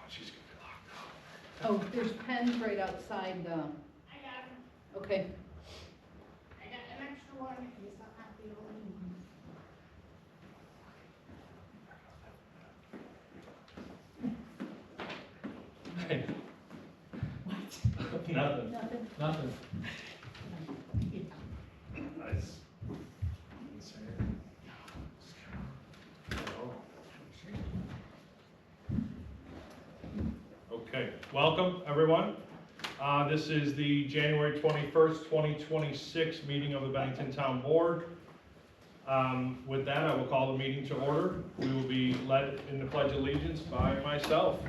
she's gonna be locked out. Oh, there's pens right outside the, I got him. okay. I got an extra one. He's not happy to leave. Nothing. Nothing. Nothing. Nice. Okay, welcome everyone. This is the January 21st, 2026 meeting of the Bennington Town Board. With that, I will call the meeting to order. We will be led in the Pledge of Allegiance by myself.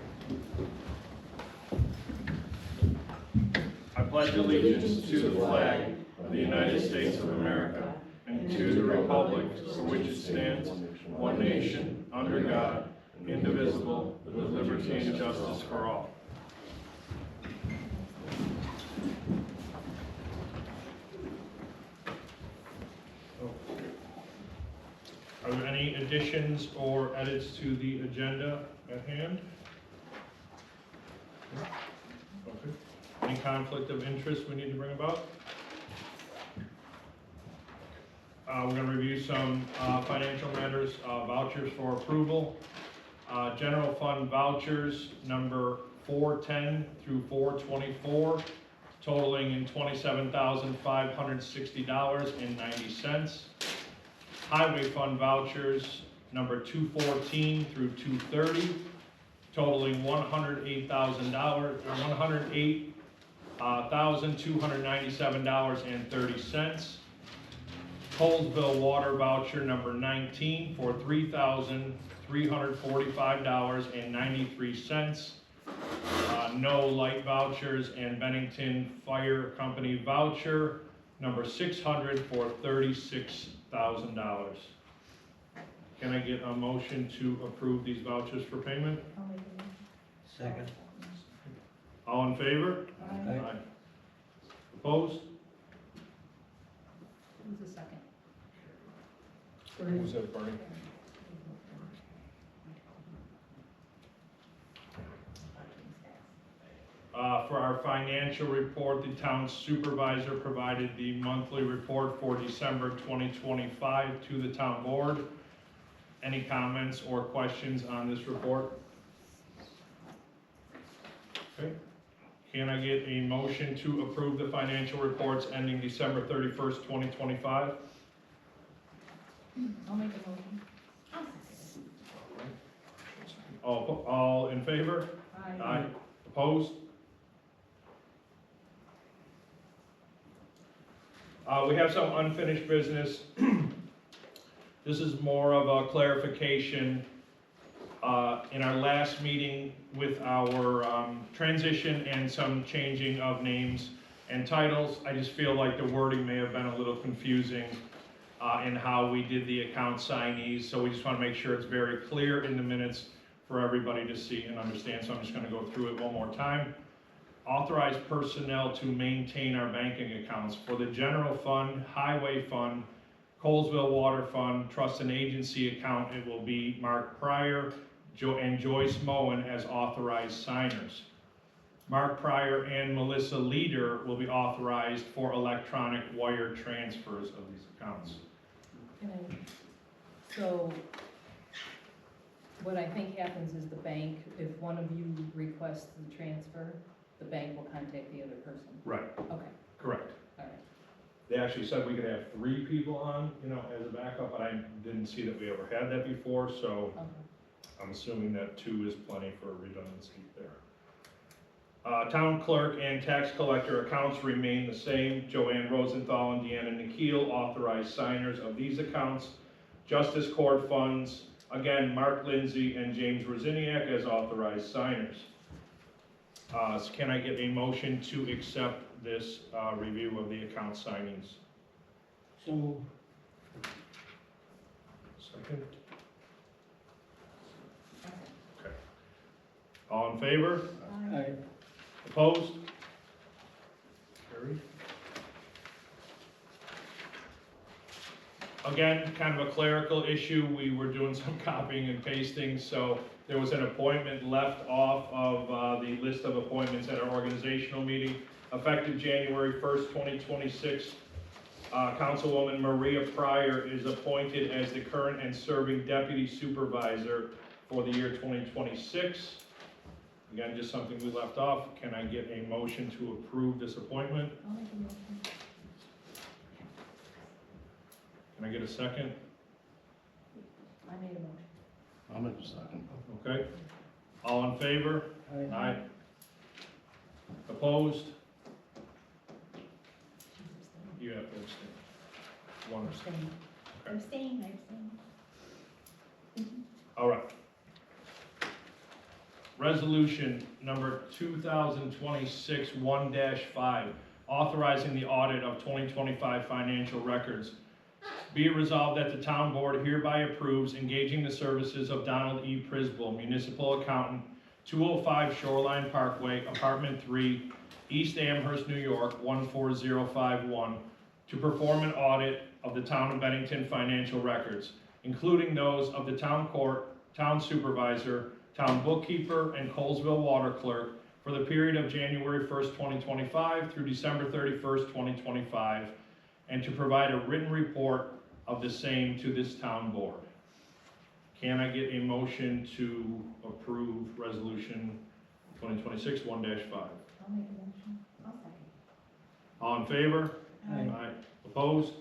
I pledge allegiance to the flag of the United States of America and to the republic for which it stands, one nation, under God, indivisible, with liberty and justice for all. Are there any additions or edits to the agenda at hand? Okay. Any conflict of interest we need to bring about? We're going to review some financial matters, vouchers for approval. General fund vouchers number 410 through 424, totaling in $27,560.90. Highway fund vouchers number 214 through 230, totaling $108,297.30. Colesville water voucher number 19 for $3,345.93. No light vouchers, and Bennington Fire Company voucher number 600 for $36,000. Can I get a motion to approve these vouchers for payment? I'll make a motion. Second. All in favor? Aye. Opposed? Who's the second? Who's that, Barney? For our financial report, the town supervisor provided the monthly report for December 2025 to the town board. Any comments or questions on this report? Okay. Can I get a motion to approve the financial reports ending December 31st, 2025? I'll make a motion. All in favor? Aye. Opposed? We have some unfinished business. This is more of a clarification. In our last meeting with our transition and some changing of names and titles, I just feel like the wording may have been a little confusing in how we did the account signees. So we just want to make sure it's very clear in the minutes for everybody to see and understand. So I'm just going to go through it one more time. Authorize personnel to maintain our banking accounts for the general fund, highway fund, Colesville water fund, trust and agency account. It will be Mark Pryor and Joyce Moen as authorized signers. Mark Pryor and Melissa Leader will be authorized for electronic wire transfers of these accounts. So, what I think happens is the bank, if one of you requests the transfer, the bank will contact the other person. Right, Okay, correct. all right. They actually said we could have 3 people on, as a backup, but I didn't see that we ever had that before, so Okay. I'm assuming that 2 is plenty for redundancy there. Town clerk and tax collector accounts remain the same. Joanne Rosenthal and Deanna Nikhil authorized signers of these accounts. Justice court funds, again, Mark Lindsay and James Rosiniak as authorized signers. So can I get a motion to accept this review of the account signings? So, Second. Okay. All in favor? aye. Opposed? Carried. Again, kind of a clerical issue. We were doing some copying and pasting, so There was an appointment left off of the list of appointments at our organizational meeting. Effective January 1st, 2026, Councilwoman Maria Pryor is appointed as the current and serving deputy supervisor for the year 2026. Again, just something we left off. Can I get a motion to approve this appointment? I'll make a motion. Can I get a second? I made a motion. I'll make a second. Okay. All in favor? Aye. Aye. Opposed? You have to abstain. One abstain. Abstain. Okay. Abstain. All right. Resolution number 2026-1-5, authorizing the audit of 2025 financial records. Be it resolved that the town board hereby approves engaging the services of Donald E. Prisbel, municipal accountant, 205 Shoreline Parkway, Apartment 3, East Amherst, New York, 14051, to perform an audit of the town of Bennington financial records, including those of the town court, town supervisor, town bookkeeper, and Colesville water clerk for the period of January 1st, 2025 through December 31st, 2025, and to provide a written report of the same to this town board. Can I get a motion to approve resolution 2026-1-5? I'll make a motion. I'll second. All in favor? Aye. Opposed?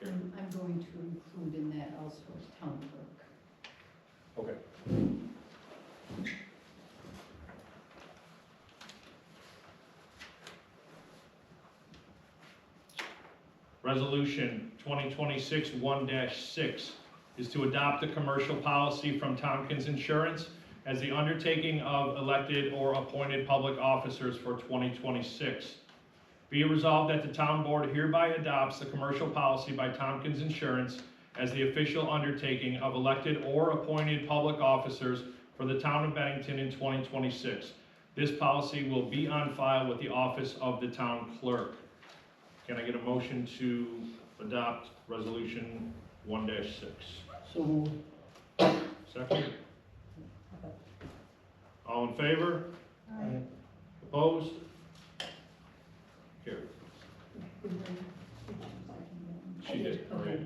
Carried. I'm going to include in that also town clerk. Okay. Resolution 2026-1-6 is to adopt a commercial policy from Tompkins Insurance as the undertaking of elected or appointed public officers for 2026. Be it resolved that the town board hereby adopts the commercial policy by Tompkins Insurance as the official undertaking of elected or appointed public officers for the town of Bennington in 2026. This policy will be on file with the office of the town clerk. Can I get a motion to adopt resolution 1-6? So moved. Second? All in favor? Aye. Opposed? Carried. She did, all right.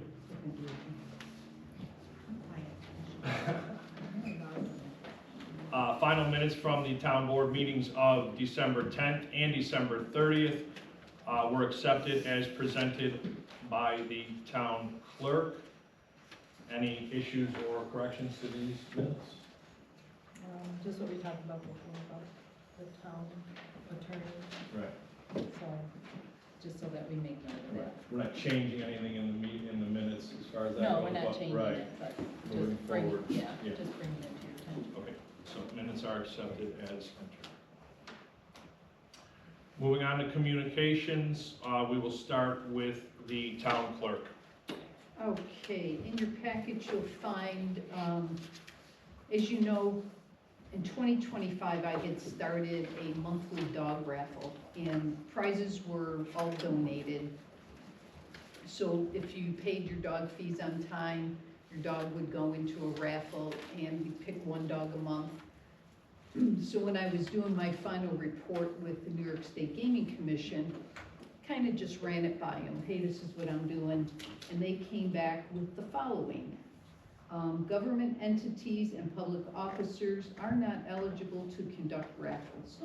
Final minutes from the town board meetings of December 10th and December 30th were accepted as presented by the town clerk. Any issues or corrections to these minutes? Just what we talked about before, about the town attorney, Right. so, just so that we make note of that. We're not changing anything in the minutes as far as that goes. No, we're not but- changing right. it, but Moving just bring, forward, yeah, yeah. just bringing it to your attention. Okay, so minutes are accepted as entered. Moving on to communications, we will start with the town clerk. Okay, in your package you'll find, as you know, in 2025 I had started a monthly dog raffle and prizes were all donated. So if you paid your dog fees on time, your dog would go into a raffle and we pick one dog a month. So when I was doing my final report with the New York State Gaming Commission, kind of just ran it by them, hey, this is what I'm doing, and they came back with the following. Government entities and public officers are not eligible to conduct raffles.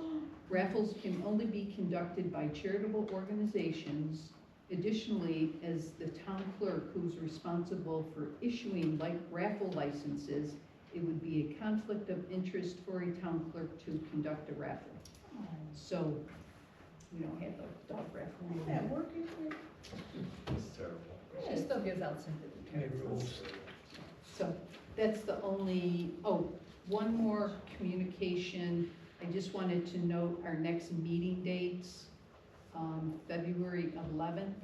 Raffles can only be conducted by charitable organizations. Additionally, as the town clerk who's responsible for issuing raffle licenses, it would be a conflict of interest for a town clerk to conduct a raffle. So, we don't have a dog raffle. That working for you? It's terrible. It still gives out sympathy. Okay, rules. So that's the only, one more communication. I just wanted to note our next meeting dates. February 11th,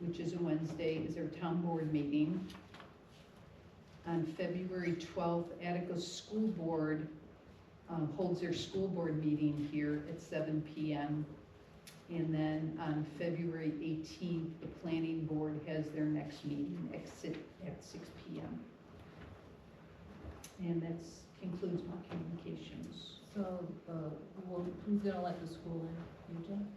which is a Wednesday, is our town board meeting. On February 12th, Attica School Board holds their school board meeting here at 7 p.m. And then on February 18th, the planning board has their next meeting at 6 p.m. And that concludes my communications. So, who's gonna let the school in, you, Jen?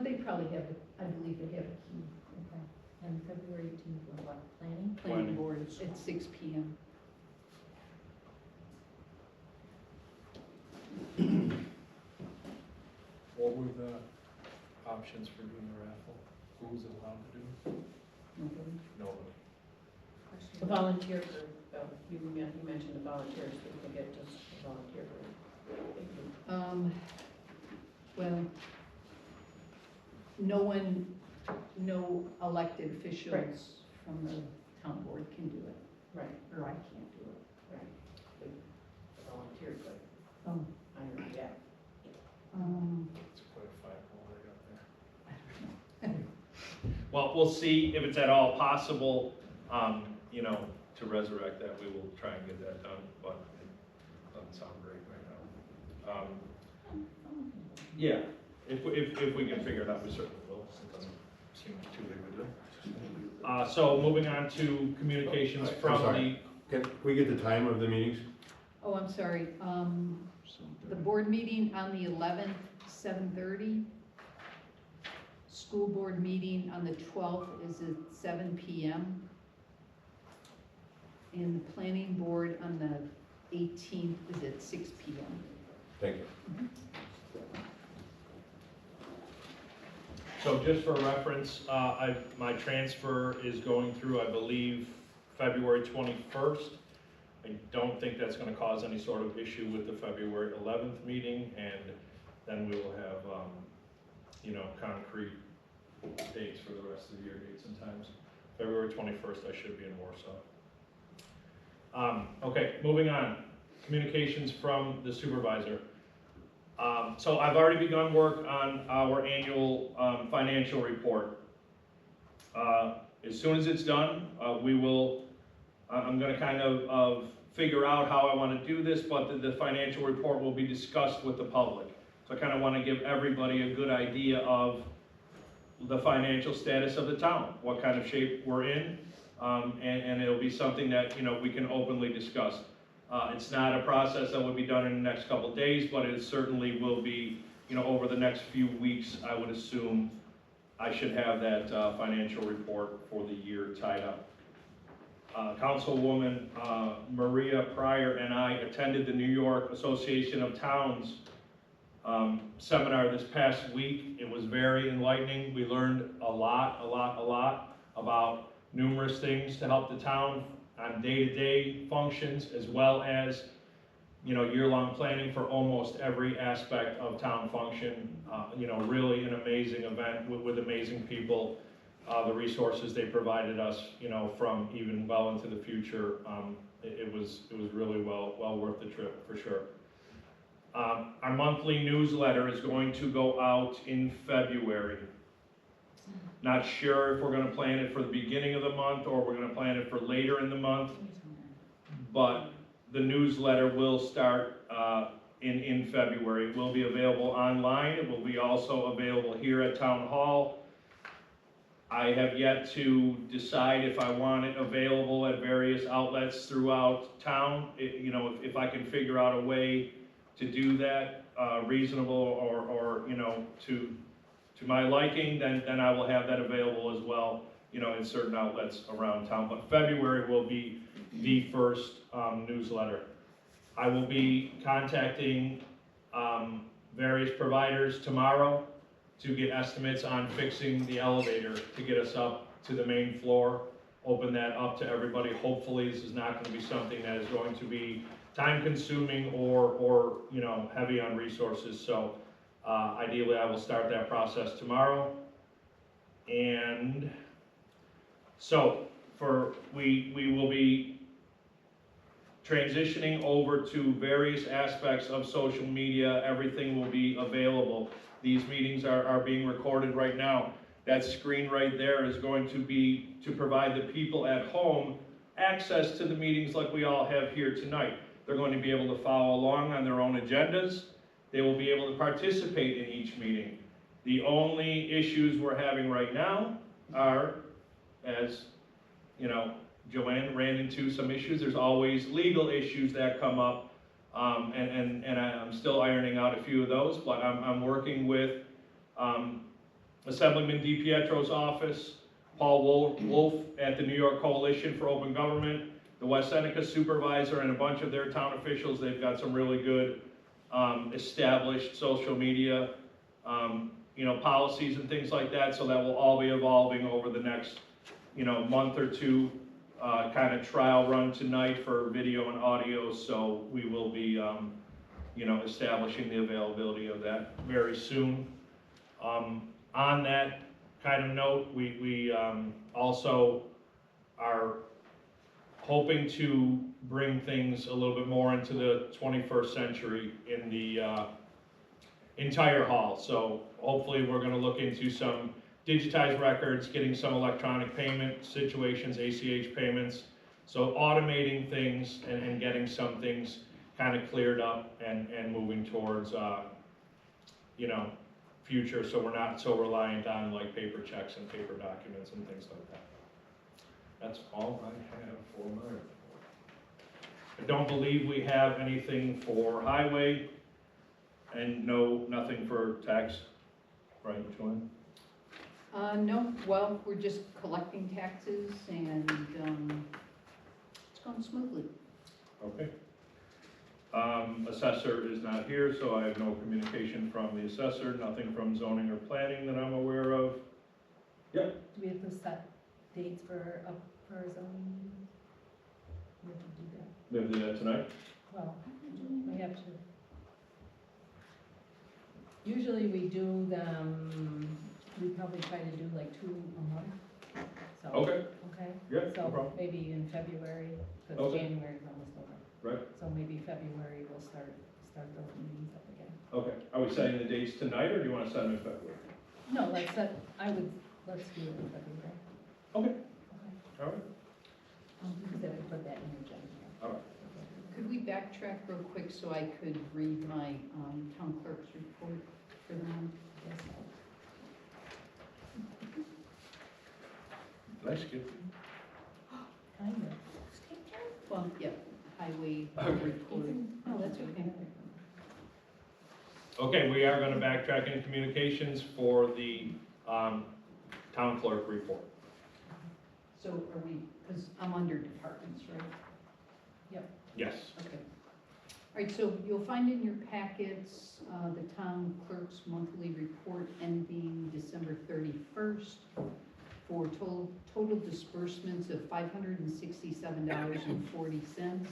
They probably have, I believe they have a key. Okay. And February 18th, was what, planning? Planning board at 6 PM. What were the options for doing the raffle? Who was allowed to do it? Nobody. Nobody. The volunteer group, you mentioned the volunteers, we could get just a volunteer group. Well, no elected officials from the town board can do it, Right, or I can't do it. right. The volunteer group, Um, yeah. It's quite a flagpole right up there. Well, we'll see if it's at all possible, to resurrect that, we will try and get that done, but it doesn't sound great right now. Yeah, if we can figure it out, we certainly will, it doesn't seem too big of a deal. So moving on to communications I'm from the, sorry. Can we get the time of the meetings? Oh, I'm sorry, the board meeting on the 11th, 7:30. School board meeting on the 12th is at 7 PM. And the planning board on the 18th is at 6 PM. Thank you. so just for reference, my transfer is going through, I believe, February 21st. I don't think that's gonna cause any sort of issue with the February 11th meeting, and then we will have, concrete dates for the rest of the year, dates and times. February 21st, I should be in Warsaw. Okay, moving on, communications from the supervisor. So I've already begun work on our annual financial report. As soon as it's done, I'm gonna kind of figure out how I wanna do this, but the financial report will be discussed with the public. So I kinda wanna give everybody a good idea of the financial status of the town, what kind of shape we're in, and it'll be something that, we can openly discuss. It's not a process that would be done in the next couple of days, but it certainly will be, over the next few weeks, I would assume I should have that financial report for the year tied up. Councilwoman Maria Pryor and I attended the New York Association of Towns seminar this past week. It was very enlightening. We learned a lot about numerous things to help the town on day-to-day functions, as well as, year-long planning for almost every aspect of town function. Really an amazing event with amazing people. The resources they provided us, from even well into the future, it was really well worth the trip, for sure. Our monthly newsletter is going to go out in February. Not sure if we're gonna plan it for the beginning of the month or we're gonna plan it for later in the month, but the newsletter will start in February. It will be available online. It will be also available here at Town Hall. I have yet to decide if I want it available at various outlets throughout town. If I can figure out a way to do that, reasonable or to my liking, then I will have that available as well, in certain outlets around town. But February will be the first newsletter. I will be contacting various providers tomorrow to get estimates on fixing the elevator to get us up to the main floor, open that up to everybody. Hopefully, this is not gonna be something that is going to be time-consuming or heavy on resources. So ideally, I will start that process tomorrow. And so we will be transitioning over to various aspects of social media. Everything will be available. These meetings are being recorded right now. That screen right there is going to be to provide the people at home access to the meetings like we all have here tonight. They're going to be able to follow along on their own agendas. They will be able to participate in each meeting. The only issues we're having right now are, as Joanne ran into some issues. There's always legal issues that come up. And I'm still ironing out a few of those, but I'm working with Assemblyman DiPietro's office, Paul Wolf at the New York Coalition for Open Government, the West Seneca supervisor, and a bunch of their town officials. They've got some really good established social media, policies and things like that. So that will all be evolving over the next, month or two. Kind of trial run tonight for video and audio, so we will be, establishing the availability of that very soon. On that kind of note, we also are hoping to bring things a little bit more into the 21st century in the entire hall. So hopefully we're gonna look into some digitized records, getting some electronic payment situations, ACH payments. So automating things and getting some things kind of cleared up and moving towards, future, so we're not so reliant on like paper checks and paper documents and things like that. That's all I have for my report. I don't believe we have anything for highway and nothing for tax, right, Joanne? No, well, we're just collecting taxes and, it's going smoothly. Okay. Assessor is not here, so I have no communication from the assessor, nothing from zoning or planning that I'm aware of. Do we have to set dates for zoning? We have to do that. We have to do that tonight? Well, we have to. Usually we do them, we probably try to do like 2 a month, so. Okay, Okay? yeah, no So problem. maybe in February, because Okay. January is almost over. Right. So maybe February we'll start those meetings up again. Okay, are we setting the dates tonight, or do you want to set them in February? No, let's do it in February. Okay. Okay. All right. Because then we put that in the agenda. All right. Could we backtrack real quick so I could read my, town clerk's report for the month? Yes, Did I skip? kind of. Well, yeah, highway Okay. report. Oh, that's okay. Okay, we are gonna backtrack in communications for the, town clerk report. So are we, because I'm under departments, right? Yes. Okay. All right, so you'll find in your packets, the town clerk's monthly report ending December 31st for total disbursements of $567.40.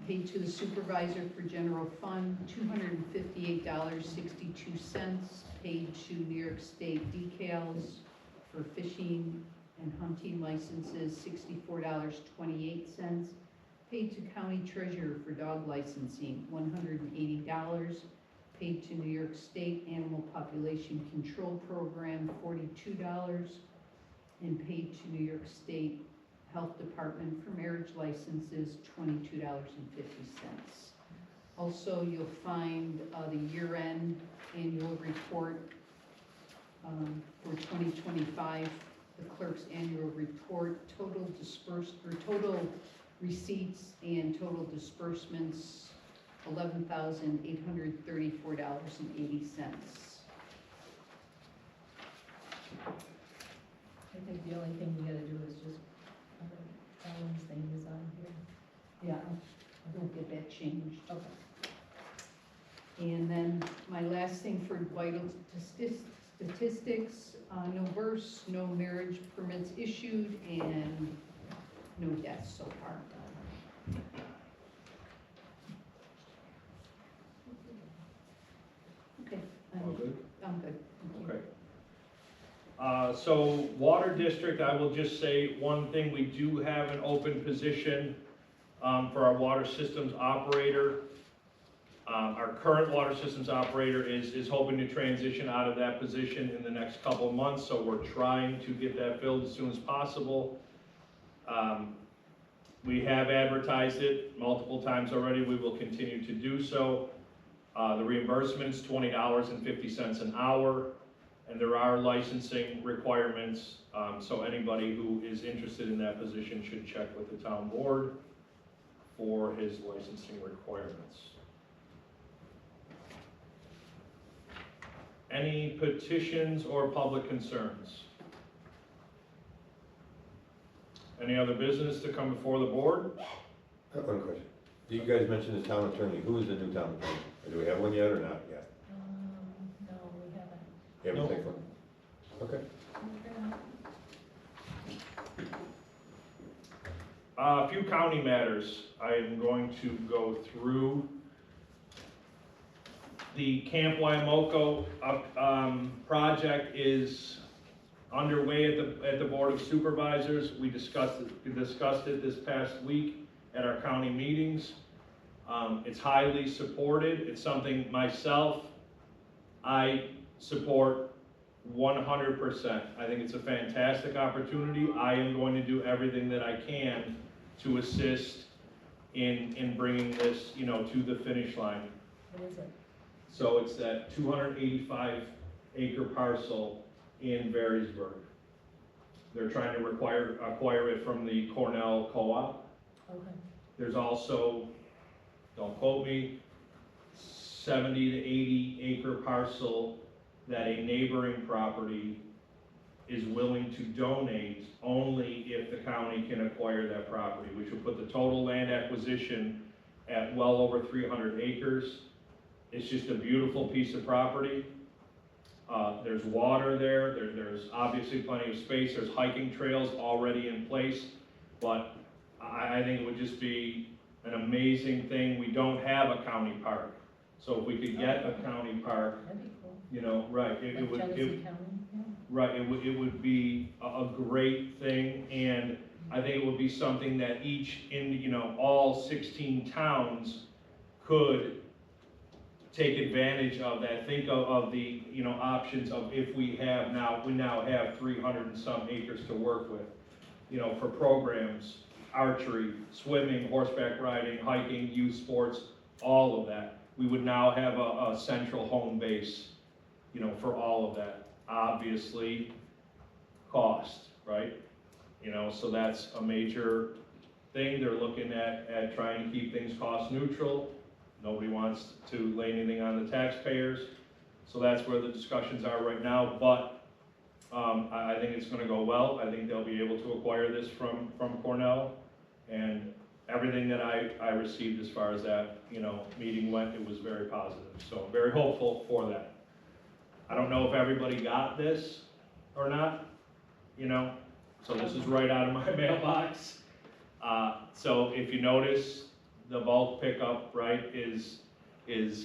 Paid to the supervisor for general fund, $258.62. Paid to New York State decals for fishing and hunting licenses, $64.28. Paid to county treasurer for dog licensing, $180. Paid to New York State Animal Population Control Program, $42. And paid to New York State Health Department for marriage licenses, $22.50. Also, you'll find the year-end annual report for 2025, the clerk's annual report, total receipts and total disbursements, $11,834.80. I think the only thing we gotta do is just, Ellen's thing is on here. Yeah, we'll get that changed. Okay. And then my last thing for vital statistics, no births, no marriage permits issued, and no deaths so far. Okay, All good? I'm good. Thank you. Okay. So Water District, I will just say one thing, we do have an open position for our water systems operator. Our current water systems operator is hoping to transition out of that position in the next couple of months, so we're trying to get that filled as soon as possible. We have advertised it multiple times already, we will continue to do so. The reimbursement's $20.50 an hour. And there are licensing requirements, so anybody who is interested in that position should check with the town board for his licensing requirements. Any petitions or public concerns? Any other business to come before the board? I have one question. You guys mentioned the town attorney. Who is the new town attorney? Do we have one yet or not yet? No, we haven't. You haven't Nope. picked one? Okay. A few county matters I am going to go through. The Camp Waiamoko project is underway at the Board of Supervisors. We discussed it this past week at our county meetings. It's highly supported. It's something myself, I support 100%. I think it's a fantastic opportunity. I am going to do everything that I can to assist in bringing this, to the finish line. What is it? So it's that 285 acre parcel in Varysburg. They're trying to acquire it from the Cornell Co-op. Okay. There's also, don't quote me, 70 to 80 acre parcel that a neighboring property is willing to donate only if the county can acquire that property, which will put the total land acquisition at well over 300 acres. It's just a beautiful piece of property. There's water there, there's obviously plenty of space, there's hiking trails already in place, but I think it would just be an amazing thing. We don't have a county park, so if we could get a county park, That'd be cool. right, it Like would, Genesee County, yeah. right, it would be a great thing, and I think it would be something that all 16 towns could take advantage of that. Think of the, options of if we now have 300 and some acres to work with, for programs, archery, swimming, horseback riding, hiking, youth sports, all of that. We would now have a central home base, for all of that. Obviously, cost, right? So that's a major thing. They're looking at trying to keep things cost neutral. Nobody wants to lay anything on the taxpayers. So that's where the discussions are right now, but I think it's gonna go well. I think they'll be able to acquire this from Cornell, and everything that I received as far as that, meeting went, it was very positive. So I'm very hopeful for that. I don't know if everybody got this or not, so this is right out of my mailbox. So if you notice, the bulk pickup, right, is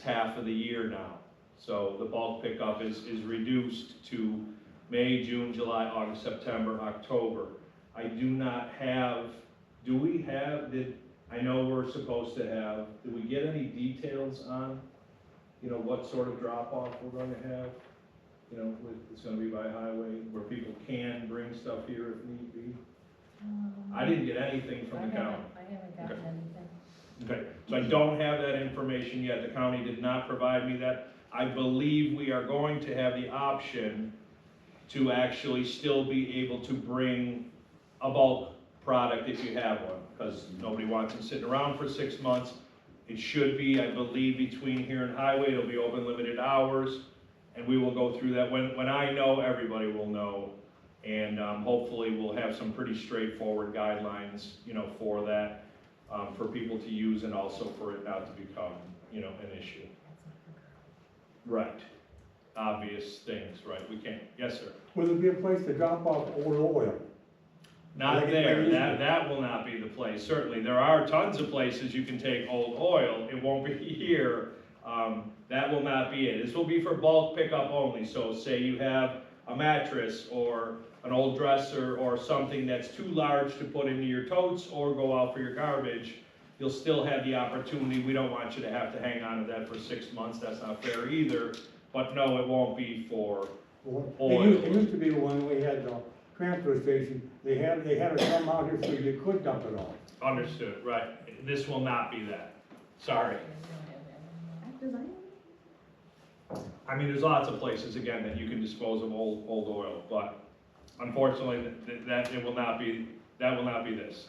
half of the year now. So the bulk pickup is reduced to May, June, July, August, September, October. I do not have, I know we're supposed to have, did we get any details on, what sort of drop-off we're going to have? It's gonna be by highway, where people can bring stuff here if need be. I didn't get anything from the county. I haven't gotten Okay. anything. Okay, so I don't have that information yet. The county did not provide me that. I believe we are going to have the option to actually still be able to bring a bulk product if you have one, because nobody wants them sitting around for 6 months. It should be, I believe, between here and highway, it'll be open limited hours, and we will go through that. When I know, everybody will know, and hopefully we'll have some pretty straightforward guidelines, for that. For people to use, and also for it not to become, an issue. Right. Obvious things, right? We can't, yes, sir. Will there be a place to drop off old oil? Not Like it there, used to that will not be the place, certainly. There are tons of places you can take old oil, it won't be here. That will not be it. This will be for bulk pickup only, so say you have a mattress or an old dresser or something that's too large to put into your totes or go out for your garbage, you'll still have the opportunity. We don't want you to have to hang on to that for 6 months, that's not fair either. But no, it won't be for oil. It used to be when we had the transfer station, they had it come out here so you could dump it off. Understood, right. This will not be that. Sorry. Does anyone? I mean, there's lots of places, again, that you can dispose of old oil, but unfortunately, that will not be this.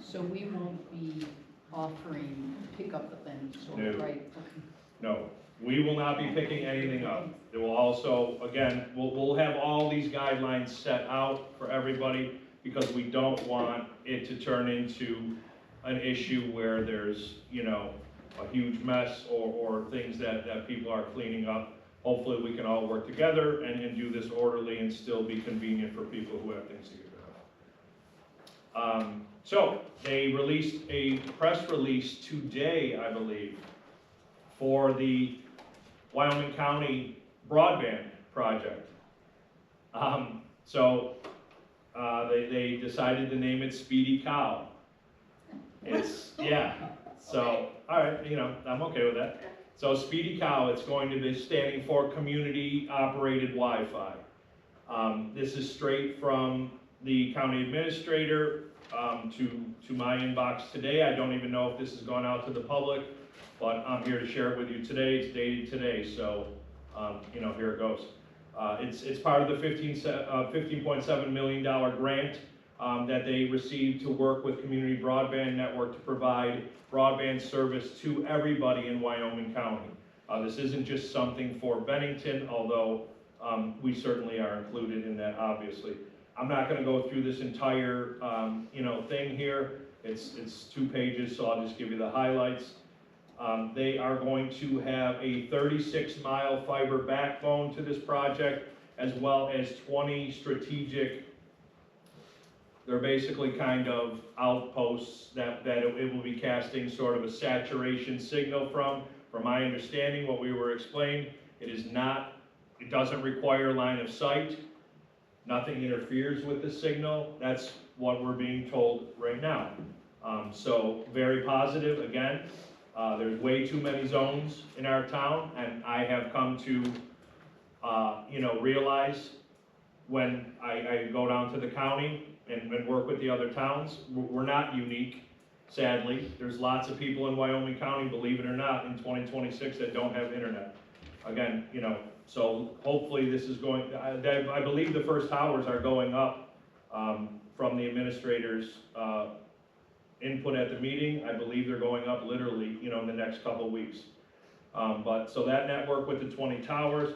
So we won't be offering pickup events, No. right? Okay. No, we will not be picking anything up. It will also, again, we'll have all these guidelines set out for everybody, because we don't want it to turn into an issue where there's, you know, a huge mess or things that people are cleaning up. Hopefully, we can all work together and do this orderly and still be convenient for people who have things to get rid of. So, they released a press release today, I believe, for the Wyoming County broadband project. They decided to name it Speedy Cow. It's, yeah, so, all right, you know, I'm okay with that. So Speedy Cow, it's going to be standing for Community Operated Wi-Fi. This is straight from the county administrator to my inbox today. I don't even know if this has gone out to the public, but I'm here to share it with you today. It's dated today, so, you know, here it goes. It's part of the $15.7 million grant that they received to work with Community Broadband Network to provide broadband service to everybody in Wyoming County. This isn't just something for Bennington, although we certainly are included in that, obviously. I'm not going to go through this entire you know, thing here. It's 2 pages, so I'll just give you the highlights. They are going to have a 36-mile fiber backbone to this project, as well as 20 strategic, they're basically kind of outposts that it will be casting sort of a saturation signal from. From my understanding, what we were explained, it doesn't require line of sight. Nothing interferes with the signal. That's what we're being told right now. So very positive, again. There's way too many zones in our town, and I have come to, you know, realize when I go down to the county and work with the other towns, we're not unique, sadly. There's lots of people in Wyoming County, believe it or not, in 2026 that don't have internet. Again, you know, so hopefully this is going, I believe the first towers are going up from the administrators' input at the meeting. I believe they're going up literally, you know, in the next couple of weeks. So that network with the 20 towers,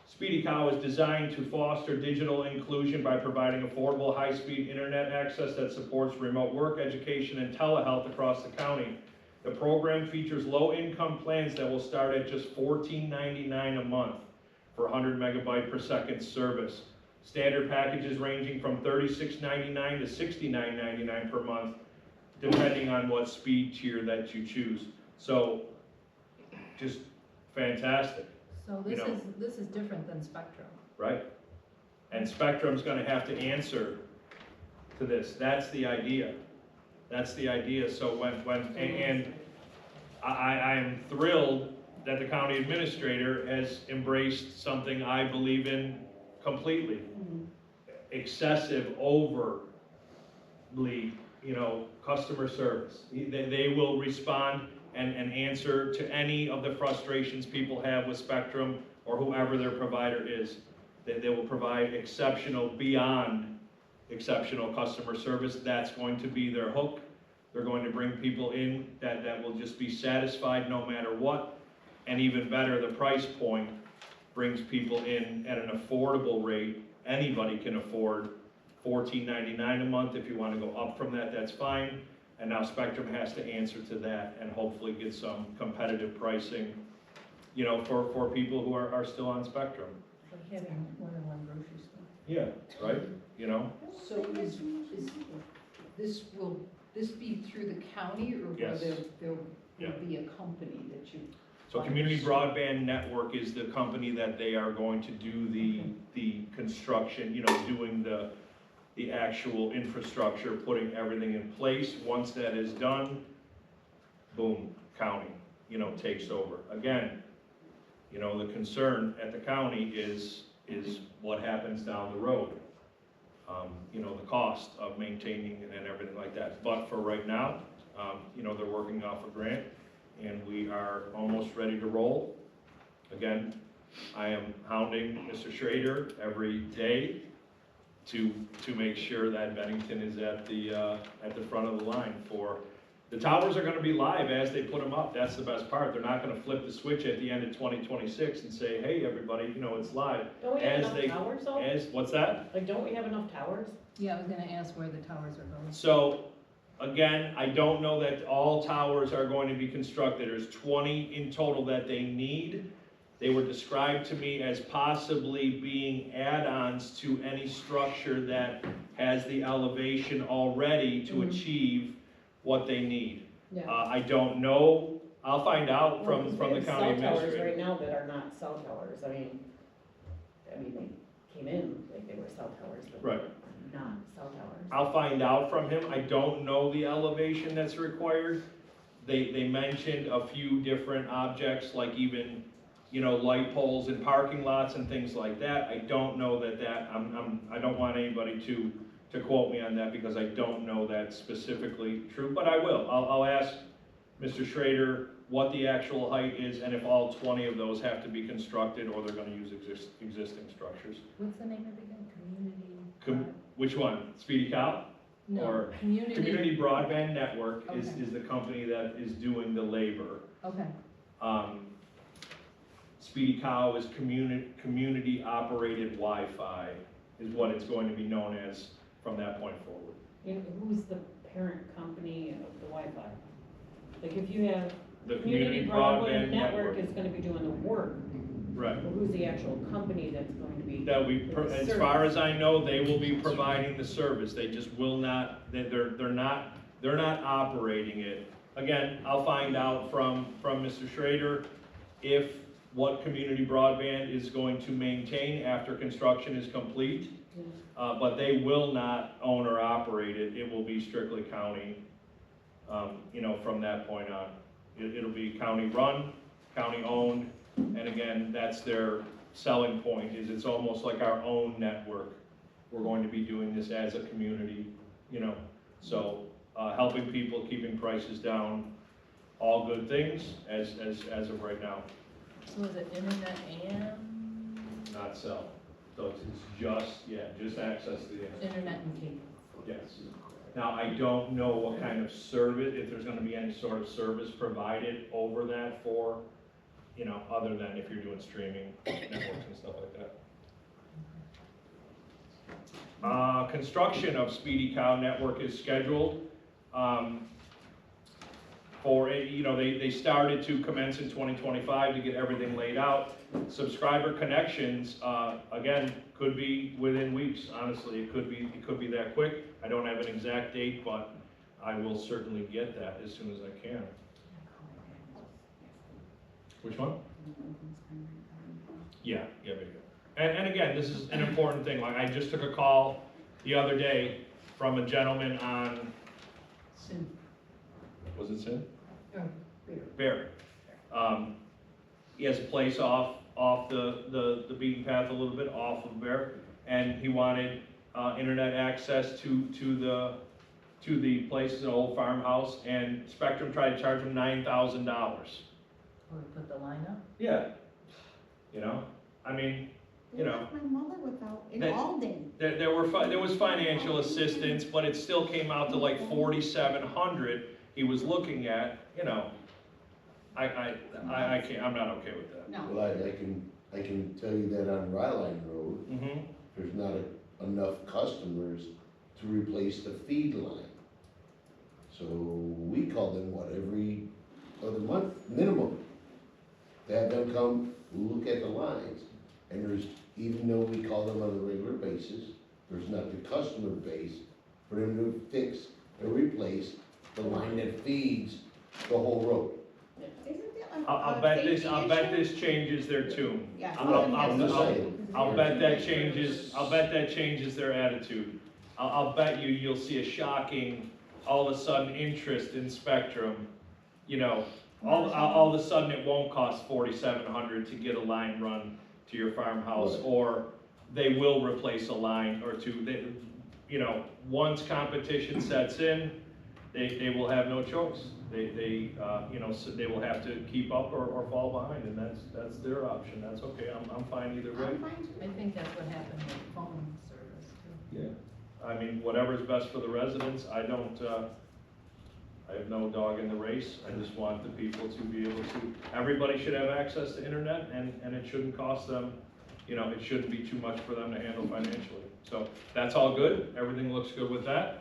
Speedy Cow is designed to foster digital inclusion by providing affordable, high-speed internet access that supports remote work, education, and telehealth across the county. The program features low-income plans that will start at just $14.99 a month for 100 megabyte per second service. Standard packages ranging from $36.99 to $69.99 per month, depending on what speed tier that you choose. So, just fantastic. So You know. this is different than Spectrum. Right? And Spectrum's gonna have to answer to this. That's the idea. That's the idea. So and I am thrilled that the county administrator has embraced something I believe in completely. Excessive, overly, you know, customer service. They will respond and answer to any of the frustrations people have with Spectrum or whoever their provider is. They will provide exceptional, beyond exceptional customer service. That's going to be their hook. They're going to bring people in that will just be satisfied no matter what. And even better, the price point brings people in at an affordable rate. Anybody can afford $14.99 a month. If you want to go up from that, that's fine. And now Spectrum has to answer to that and hopefully get some competitive pricing, you know, for people who are still on Spectrum. Like having more than one grocery store. Yeah, right, you know? So will this be through the county, or will Yes. there Yeah. be a company that you? So Community Broadband Network is the company that they are going to do the construction, you know, doing the actual infrastructure, putting everything in place. Once that is done, boom, county, you know, takes over. Again, you know, the concern at the county is what happens down the road. You know, the cost of maintaining and everything like that. But for right now, you know, they're working off a grant, and we are almost ready to roll. again, I am hounding Mr. Schrader every day to make sure that Bennington is at the front of the line for, the towers are gonna be live as they put them up, that's the best part. They're not gonna flip the switch at the end of 2026 and say, hey, everybody, you know, it's live. Don't we have As enough they- towers though? What's that? Like, don't we have enough towers? Yeah, I was gonna ask where the towers are going. So, again, I don't know that all towers are going to be constructed. There's 20 in total that they need. They were described to me as possibly being add-ons to any structure that has the elevation already to Mhm. achieve what they need. Yeah. I don't know. I'll find out Well, from 'cause the we have county cell towers administrator. right now that are not cell towers, I mean, they came in like they were cell towers, but Right. they're not cell towers. I'll find out from him. I don't know the elevation that's required. They mentioned a few different objects, like even, you know, light poles in parking lots and things like that. I don't know I don't want anybody to quote me on that because I don't know that specifically true, but I will. I'll ask Mr. Schrader what the actual height is and if all 20 of those have to be constructed or they're gonna use existing structures. What's the name of it again? Which one? Speedy Cow? No, or community. Community Broadband Network is Okay. the company that is doing the labor. Okay, Speedy Cow is community operated Wi-Fi is what it's going to be known as from that point forward. And who's the parent company of the Wi-Fi? Like, if you have The Community Broadband Network is gonna be doing the work, Right. but who's the actual company that's going to be? That we, with the as far service? as I know, they will be providing the service. They just will not, they're not operating it. Again, I'll find out from Mr. Schrader if what Community Broadband is going to maintain after construction is complete. Yeah. But they will not own or operate it. It will be strictly county, you know, from that point on. It'll be county run, county owned, and again, that's their selling point, is it's almost like our own network. We're going to be doing this as a community, you know, so, helping people, keeping prices down, all good things as of right now, so is it internet and? not cell. So it's just access to the internet. Internet and cable. Yes. Now, I don't know what kind of service, if there's gonna be any sort of service provided over that for, you know, other than if you're doing streaming networks and stuff like that. Construction of Speedy Cow Network is scheduled, they started to commence in 2025 to get everything laid out. Subscriber connections, again, could be within weeks, honestly, it could be that quick. I don't have an exact date, but I will certainly get that as soon as I can. Which one? Yeah, there you go. And again, this is an important thing, like I just took a call the other day from a gentleman on, was it Sin? Barry. He has a place off the beaten path a little bit, off of Bear, and he wanted, internet access to the place, an old farmhouse, and Spectrum tried to charge him $9,000. Or put the line up? Yeah. You know, I mean, you know, My mother without, in That- Alden. there was financial assistance, but it still came out to like $4,700 he was looking at, you know. I can't, I'm not okay with that. No. Well, I can tell you that on Ryline Road, Mm-hmm. there's not enough customers to replace the feed line. So we call them, every other month, minimum. To have them come, look at the lines, and there's, even though we call them on a regular basis, there's not the customer base for them to fix or replace the line that feeds the whole road. Isn't it I'll bet this changes their tune. Yeah. I'll just saying. bet that changes their attitude. I'll bet you'll see a shocking, all of a sudden, interest in Spectrum. You know, all of a sudden it won't cost $4,700 to get a line run to your farmhouse, Right. or they will replace a line or two. You know, once competition sets in, they will have no choice. you know, so they will have to keep up or fall behind, and that's their option, that's okay, I'm fine either way. I'm fine too. I think that's what happened with phone service too. Yeah. I mean, whatever's best for the residents, I have no dog in the race, I just want the people to be able to, everybody should have access to internet, and it shouldn't cost them, you know, it shouldn't be too much for them to handle financially. So, that's all good, everything looks good with that.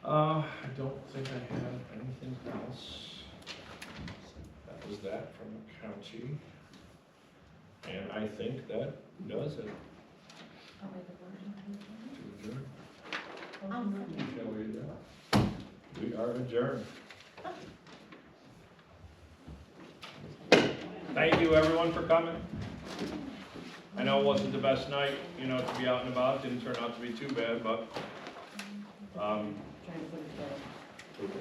I don't think I have anything else. That was that from the county. And I think that does it. I'll make a motion. To adjourn. Second. Shall we adjourn? We are adjourned. Thank you, everyone, for coming. I know it wasn't the best night, you know, to be out and about, didn't turn out to be too bad, but, Trying to put it together.